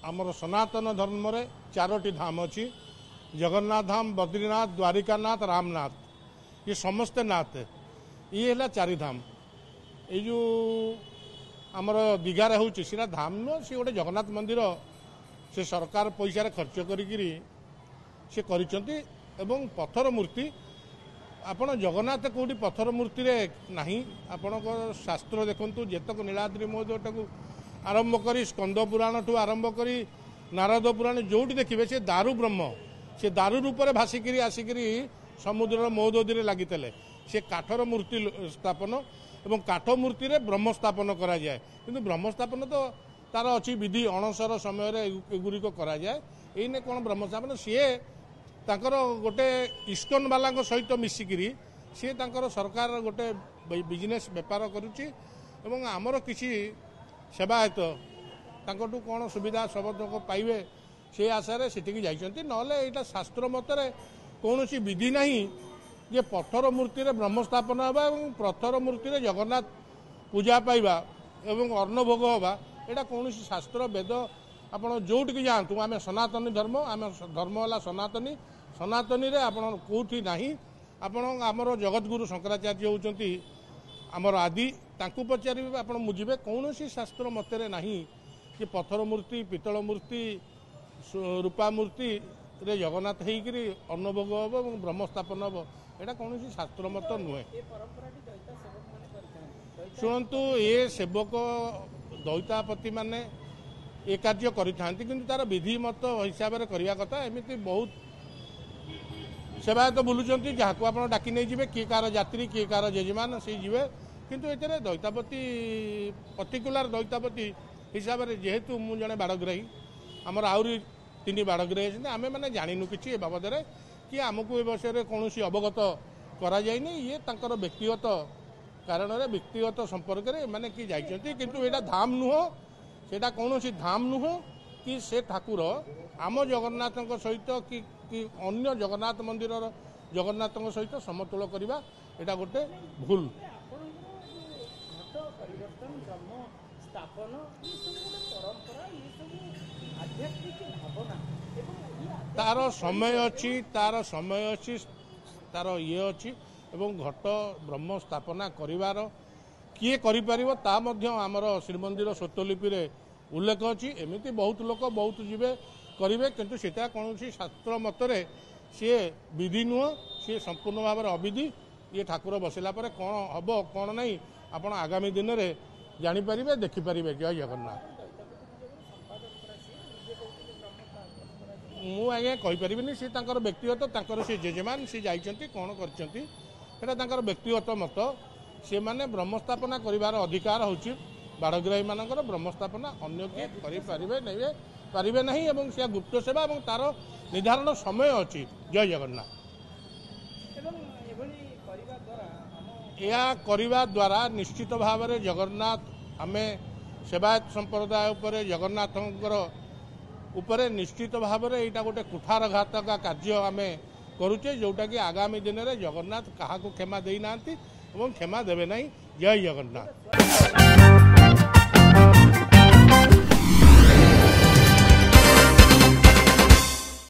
आमर सनातन धर्म रे चारोटी धाम अच्छी जगन्नाथ धाम बद्रीनाथ द्वारिकानाथ रामनाथ ये समस्ते नाथ ये है चारि धाम ये जो आमर दीघार होना धाम नुह सी गोटे जगन्नाथ मंदिर से सरकार पैसा खर्च करी से करिसेंती एवं पत्थर मूर्ति आपण जगन्नाथ कौटी पत्थर मूर्ति रे नहीं आपण शास्त्र देखु जेतक नीलाद्रि महोदय को आरंभ करी स्कंद पुराण ठू आरंभ करी नारद पुराण जोटी देखिए से दारु ब्रह्म से दारु रूप में भासिकी आसिकी समुद्र महोदय लगी से काठर मूर्ति स्थापन एवं काठ मूर्ति रे ब्रह्म स्थापन करा जाए किंतु ब्रह्म स्थापन तो तार अच्छी विधि अणसर समय एगुड़िक करा जाए एने कौन ब्रह्म स्थापन सीए तांकर गोटे इस्कन वाला सहित मिसिकी सी तांकर सरकार गोटे बिजनेस बेपार करुच्ची एवं आमर किसी सेवायत तांकटू कौन सुविधा सबक पाइबे से आशारे सेठिकी जाइछंती नहले एटा शास्त्र मतरे कौन सी विधि नहीं जे पत्थर मूर्ति रे ब्रह्म स्थापन होगा और पत्थर मूर्ति रे जगन्नाथ पूजा पाइबा एवं अन्न भोग होगा एटा कौन सी शास्त्र वेद आपण जोटिकी जातु आम सनातनी धर्म आम धर्म है सनातनी सनातनी रे आपण कोठी नहीं आपण आमर जगतगुरु शंकराचार्य होउचंती आमर आदि तांकु पचारिबे आपण बुझिबे कौन सी शास्त्र मतरे नहीं कि पत्थर मूर्ति पितल मूर्ति रूपा मूर्ति रे जगन्नाथ होइकरी अन्न भोग हम और ब्रह्म स्थापन हम एटा कौन सी शास्त्र मत नुहे शुणु ये सेवक दैतापति माने ये कार्य करिथांती किंतु तार विधि मत हिसाब से करवा कथा एमती बहुत सेवायत बुलूंट जहाँ आप डाकी नहीं जी किए कार यात्री किए कार जजमान से जी किंतु ये दैतापति पर्टिकुलर दैतापति हिसाब से जेहेतु मु जड़े बाड़ग्राही आमर आहरी 3 बाड़ग्राही आम मैंने जानू कि बाबद कि आमको ए विषय कौन अवगत करा जाइनी ये तांकर व्यक्तिगत कारण व्यक्तिगत संपर्क में मैंने कि जाइछंती किंतु एटा धाम नुह सेटा कौन सी धाम नुह कि से ठाकुर आम जगन्नाथ सहित कि अन्य जगन्नाथ मंदिर जगन्नाथ सहित समतुल करवा एटा गोटे भूल तार समय अच्छी तार समय अच्छी तार ये अच्छी एवं घट ब्रह्म स्थापना करिवार किए करिपारिबो ता मध्य आमर श्रीमंदिर स्वत्वलिपि रे उल्लेख अच्छी एमती बहुत लोक बहुत जीवे करेंगे किंतु सेटा कौन शास्त्र मतरे सी विधि नुह सी संपूर्ण भाव में अविधि ये ठाकुर बसला कौन हम कौन नहीं आपण आगामी दिन में जानीपारे देखिपारे। जय जगन्नाथ मु आज्ञा कहीपरि सी व्यक्तिगत सी जेजेमान सी जाइछंती कौन कर व्यक्तिगत मत से माने ब्रह्म स्थापना करिवार अधिकार होची बाड़ग्राही मानकर ब्रह्म स्थापना अन्य किए करें नहीं पारे नहीं एवं से गुप्त सेवा और तार निर्धारण समय अच्छी। जय जगन्नाथ या करने द्वारा निश्चित भाव में जगन्नाथ आमे सेवायत संप्रदाय उपरे जगन्नाथंकर उपरे निश्चित भाव में यहाँ गोटे कुठारघात का कार्य आम करुचे जोटा कि आगामी दिन में जगन्नाथ क्या क्षमा देना क्षमा देवे नहीं। जय जगन्नाथ।